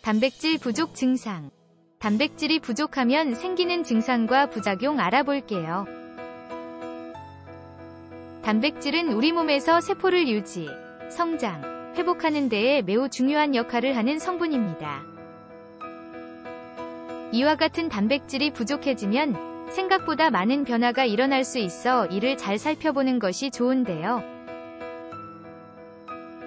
단백질 부족 증상. 단백질이 부족하면 생기는 증상과 부작용 알아볼게요. 단백질은 우리 몸에서 세포를 유지, 성장, 회복하는 데에 매우 중요한 역할을 하는 성분입니다. 이와 같은 단백질이 부족해지면 생각보다 많은 변화가 일어날 수 있어 이를 잘 살펴보는 것이 좋은데요.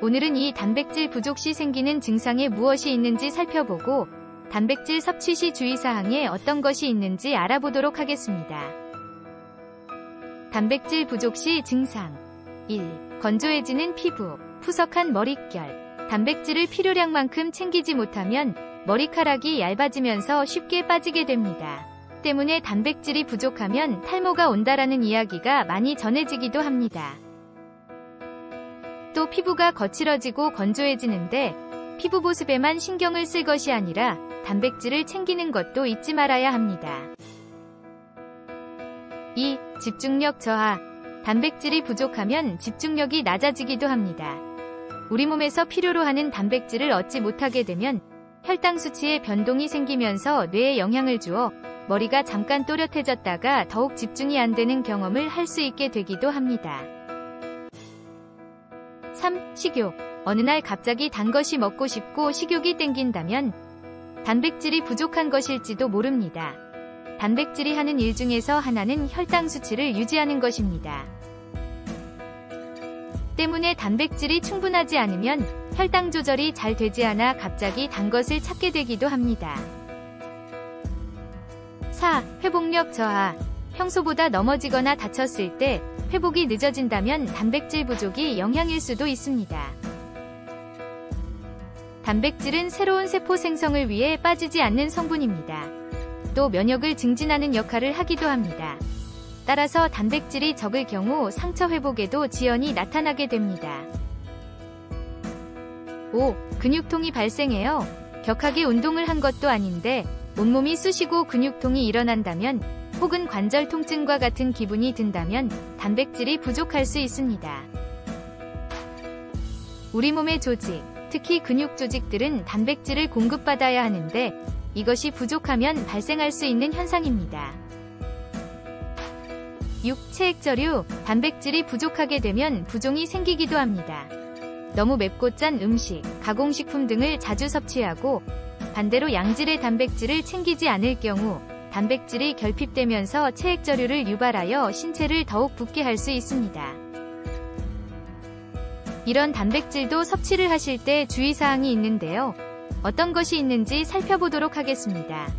오늘은 이 단백질 부족 시 생기는 증상에 무엇이 있는지 살펴보고 단백질 섭취 시 주의사항에 어떤 것이 있는지 알아보도록 하겠습니다. 단백질 부족 시 증상 1. 건조해지는 피부, 푸석한 머릿결. 단백질을 필요량만큼 챙기지 못하면 머리카락이 얇아지면서 쉽게 빠지게 됩니다. 때문에 단백질이 부족하면 탈모가 온다라는 이야기가 많이 전해지기도 합니다. 또 피부가 거칠어지고 건조해지는데 피부 보습에만 신경을 쓸 것이 아니라 단백질을 챙기는 것도 잊지 말아야 합니다. 2. 집중력 저하. 단백질이 부족하면 집중력이 낮아지기도 합니다. 우리 몸에서 필요로 하는 단백질을 얻지 못하게 되면 혈당 수치에 변동이 생기면서 뇌에 영향을 주어 머리가 잠깐 또렷해졌다가 더욱 집중이 안 되는 경험을 할 수 있게 되기도 합니다. 3. 식욕. 어느 날 갑자기 단 것이 먹고 싶고 식욕이 땡긴다면 단백질이 부족한 것일지도 모릅니다. 단백질이 하는 일 중에서 하나는 혈당 수치를 유지하는 것입니다. 때문에 단백질이 충분하지 않으면 혈당 조절이 잘 되지 않아 갑자기 단 것을 찾게 되기도 합니다. 4. 회복력 저하. 평소보다 넘어지거나 다쳤을 때 회복이 늦어진다면 단백질 부족이 영향일 수도 있습니다. 단백질은 새로운 세포 생성을 위해 빠지지 않는 성분입니다. 또 면역을 증진하는 역할을 하기도 합니다. 따라서 단백질이 적을 경우 상처 회복에도 지연이 나타나게 됩니다. 5. 근육통이 발생해요. 격하게 운동을 한 것도 아닌데 온몸이 쑤시고 근육통이 일어난다면 혹은 관절 통증과 같은 기분이 든다면 단백질이 부족할 수 있습니다. 우리 몸의 조직, 특히 근육 조직들은 단백질을 공급받아야 하는데 이것이 부족하면 발생할 수 있는 현상입니다. 6. 체액저류. 단백질이 부족하게 되면 부종이 생기기도 합니다. 너무 맵고 짠 음식, 가공식품 등을 자주 섭취하고 반대로 양질의 단백질을 챙기지 않을 경우 단백질이 결핍되면서 체액저류를 유발하여 신체를 더욱 붓게 할 수 있습니다. 이런 단백질도 섭취를 하실 때 주의사항이 있는데요. 어떤 것이 있는지 살펴보도록 하겠습니다.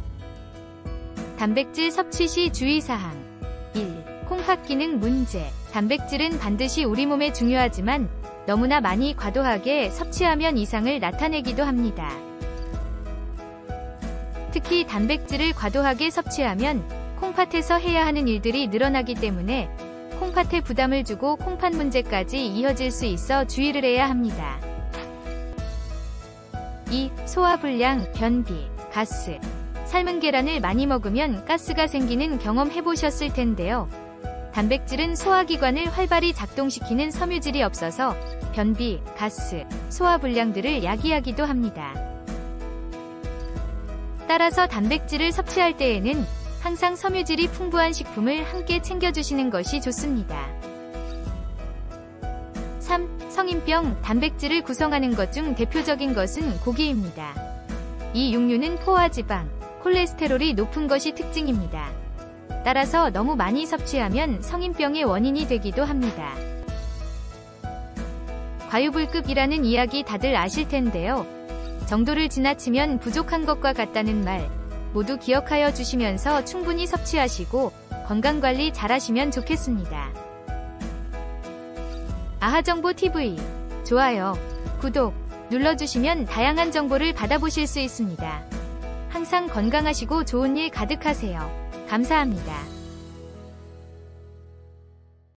단백질 섭취 시 주의사항 1. 콩팥 기능 문제. 단백질은 반드시 우리 몸에 중요하지만 너무나 많이 과도하게 섭취하면 이상을 나타내기도 합니다. 특히 단백질을 과도하게 섭취하면 콩팥에서 해야 하는 일들이 늘어나기 때문에 콩팥에 부담을 주고 콩팥 문제까지 이어질 수 있어 주의를 해야 합니다. 2. 소화불량, 변비, 가스. 삶은 계란을 많이 먹으면 가스가 생기는 경험 해보셨을 텐데요. 단백질은 소화기관을 활발히 작동시키는 섬유질이 없어서 변비, 가스, 소화불량들을 야기하기도 합니다. 따라서 단백질을 섭취할 때에는 항상 섬유질이 풍부한 식품을 함께 챙겨주시는 것이 좋습니다. 3. 성인병. 단백질을 구성하는 것 중 대표적인 것은 고기입니다. 이 육류는 포화지방, 콜레스테롤이 높은 것이 특징입니다. 따라서 너무 많이 섭취하면 성인병의 원인이 되기도 합니다. 과유불급이라는 이야기 다들 아실 텐데요. 정도를 지나치면 부족한 것과 같다는 말 모두 기억하여 주시면서 충분히 섭취하시고 건강관리 잘하시면 좋겠습니다. 아하정보TV 좋아요, 구독 눌러주시면 다양한 정보를 받아보실 수 있습니다. 항상 건강하시고 좋은 일 가득하세요. 감사합니다.